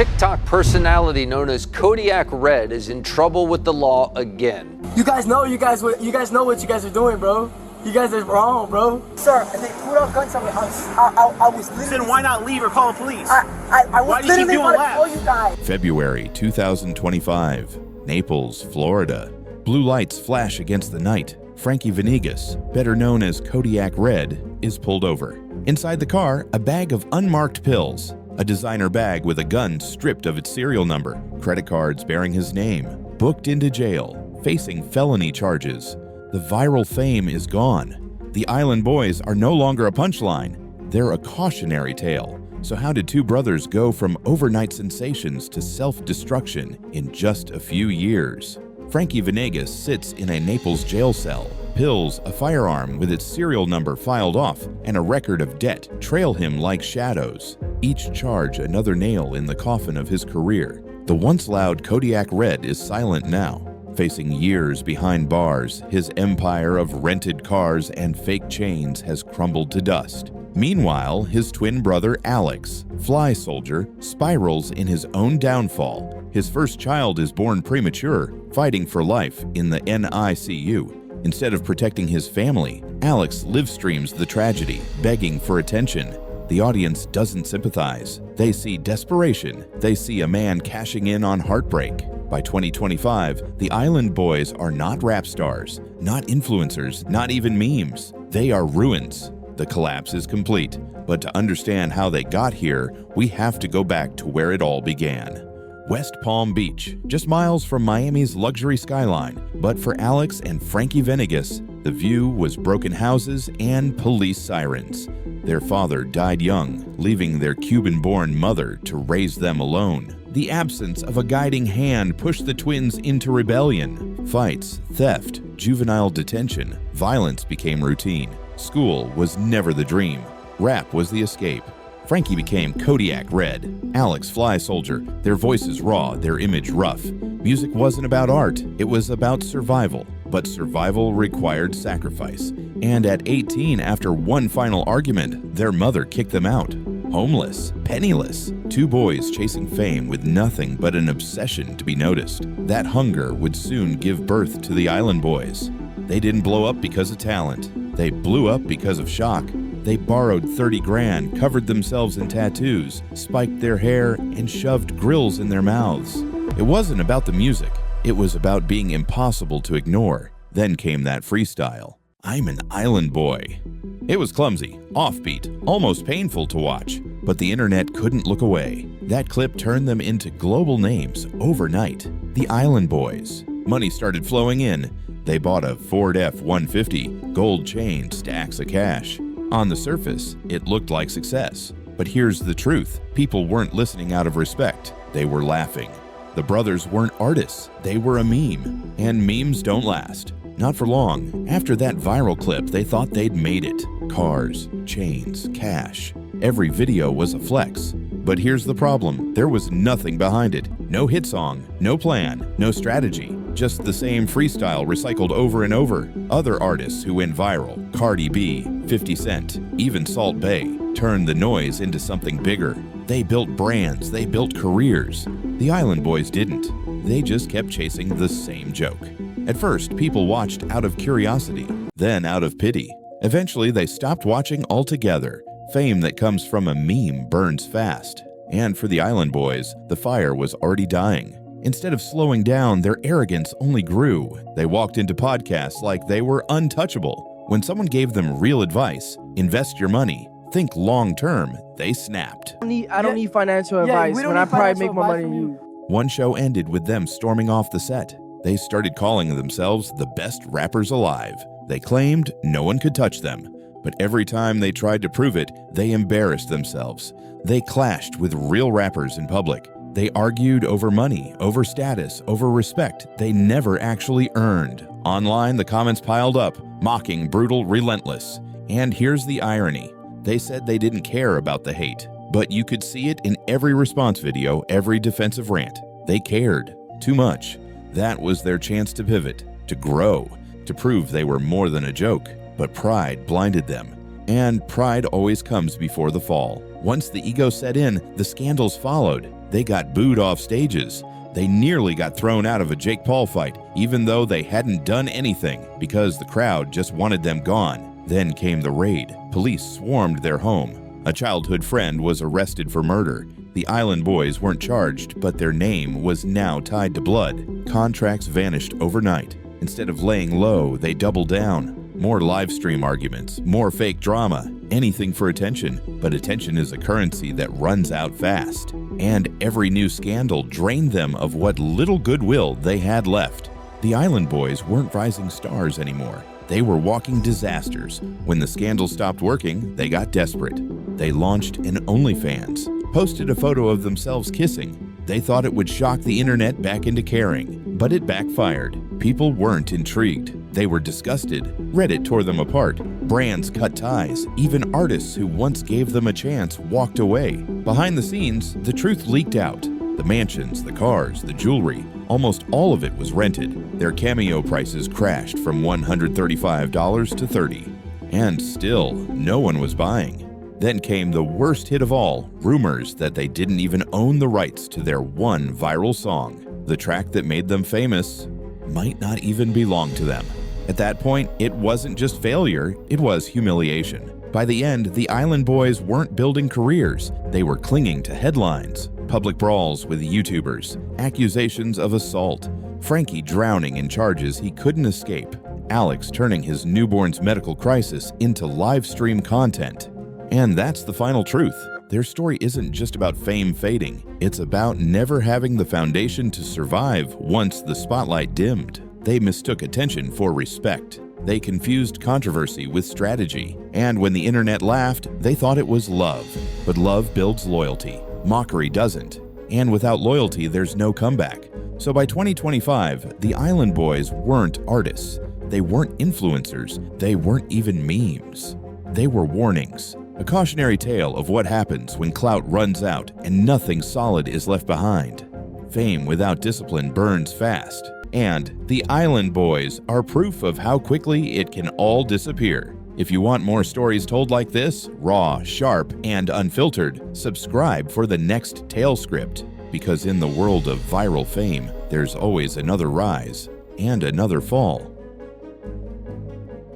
TikTok personality known as Kodiak Red is in trouble with the law again. You guys know what you guys are doing, bro. You guys are wrong, bro. Sir, they pulled out guns on me. I was literally... Then why not leave or call the police? I was literally about to call you guys. February 2025, Naples, Florida. Blue lights flash against the night. Frankie Venegas, better known as Kodiak Red, is pulled over. Inside the car, a bag of unmarked pills. A designer bag with a gun stripped of its serial number. Credit cards bearing his name. Booked into jail, facing felony charges. The viral fame is gone. The Island Boys are no longer a punchline. They're a cautionary tale. So how did two brothers go from overnight sensations to self-destruction in just a few years? Frankie Venegas sits in a Naples jail cell. Pills, a firearm with its serial number filed off, and a record of debt trail him like shadows. Each charge another nail in the coffin of his career. The once loud Kodiak Red is silent now. Facing years behind bars, his empire of rented cars and fake chains has crumbled to dust. Meanwhile, his twin brother Alex, fly soldier, spirals in his own downfall. His first child is born premature, fighting for life in the NICU. Instead of protecting his family, Alex live streams the tragedy, begging for attention. The audience doesn't sympathize. They see desperation. They see a man cashing in on heartbreak. By 2025, the Island Boys are not rap stars, not influencers, not even memes. They are ruins. The collapse is complete. But to understand how they got here, we have to go back to where it all began. West Palm Beach, just miles from Miami's luxury skyline. But for Alex and Frankie Venegas, the view was broken houses and police sirens. Their father died young, leaving their Cuban-born mother to raise them alone. The absence of a guiding hand pushed the twins into rebellion. Fights, theft, juvenile detention, violence became routine. School was never the dream. Rap was the escape. Frankie became Kodiak Red, Alex Fly Soldier, their voices raw, their image rough. Music wasn't about art, it was about survival. But survival required sacrifice. And at 18, after one final argument, their mother kicked them out. Homeless, penniless, two boys chasing fame with nothing but an obsession to be noticed. That hunger would soon give birth to the Island Boys. They didn't blow up because of talent. They blew up because of shock. They borrowed 30 grand, covered themselves in tattoos, spiked their hair, and shoved grills in their mouths. It wasn't about the music. It was about being impossible to ignore. Then came that freestyle. I'm an island boy. It was clumsy, offbeat, almost painful to watch, but the internet couldn't look away. That clip turned them into global names overnight. The Island Boys. Money started flowing in. They bought a Ford F-150, gold chain, stacks of cash. On the surface, it looked like success. But here's the truth. People weren't listening out of respect. They were laughing. The brothers weren't artists. They were a meme. And memes don't last. Not for long. After that viral clip, they thought they'd made it. Cars, chains, cash. Every video was a flex. But here's the problem. There was nothing behind it. No hit song, no plan, no strategy. Just the same freestyle recycled over and over. Other artists who went viral, Cardi B, 50 Cent, even Salt Bae, turned the noise into something bigger. They built brands, they built careers. The Island Boys didn't. They just kept chasing the same joke. At first, people watched out of curiosity, then out of pity. Eventually, they stopped watching altogether. Fame that comes from a meme burns fast. And for the Island Boys, the fire was already dying. Instead of slowing down, their arrogance only grew. They walked into podcasts like they were untouchable. When someone gave them real advice, invest your money, think long term, they snapped. I don't need financial advice when I probably make more money than you. One show ended with them storming off the set. They started calling themselves the best rappers alive. They claimed no one could touch them. But every time they tried to prove it, they embarrassed themselves. They clashed with real rappers in public. They argued over money, over status, over respect they never actually earned. Online, the comments piled up, mocking, brutal, relentless. And here's the irony. They said they didn't care about the hate, but you could see it in every response video, every defensive rant. They cared. Too much. That was their chance to pivot, to grow, to prove they were more than a joke. But pride blinded them. And pride always comes before the fall. Once the ego set in, the scandals followed. They got booed off stages. They nearly got thrown out of a Jake Paul fight, even though they hadn't done anything, because the crowd just wanted them gone. Then came the raid. Police swarmed their home. A childhood friend was arrested for murder. The Island Boys weren't charged, but their name was now tied to blood. Contracts vanished overnight. Instead of laying low, they doubled down. More live stream arguments, more fake drama, anything for attention. But attention is a currency that runs out fast. And every new scandal drained them of what little goodwill they had left. The Island Boys weren't rising stars anymore. They were walking disasters. When the scandal stopped working, they got desperate. They launched an OnlyFans, posted a photo of themselves kissing. They thought it would shock the internet back into caring, but it backfired. People weren't intrigued. They were disgusted. Reddit tore them apart. Brands cut ties. Even artists who once gave them a chance walked away. Behind the scenes, the truth leaked out. The mansions, the cars, the jewelry, almost all of it was rented. Their Cameo prices crashed from $135 to $30. And still, no one was buying. Then came the worst hit of all, rumors that they didn't even own the rights to their one viral song. The track that made them famous might not even belong to them. At that point, it wasn't just failure, it was humiliation. By the end, the Island Boys weren't building careers, they were clinging to headlines. Public brawls with YouTubers, accusations of assault, Frankie drowning in charges he couldn't escape, Alex turning his newborn's medical crisis into live stream content. And that's the final truth. Their story isn't just about fame fading, it's about never having the foundation to survive once the spotlight dimmed. They mistook attention for respect. They confused controversy with strategy. And when the internet laughed, they thought it was love. But love builds loyalty. Mockery doesn't. And without loyalty, there's no comeback. So by 2025, the Island Boys weren't artists. They weren't influencers. They weren't even memes. They were warnings. A cautionary tale of what happens when clout runs out and nothing solid is left behind. Fame without discipline burns fast. And the Island Boys are proof of how quickly it can all disappear. If you want more stories told like this, raw, sharp, and unfiltered, subscribe for the next tale script. Because in the world of viral fame, there's always another rise and another fall.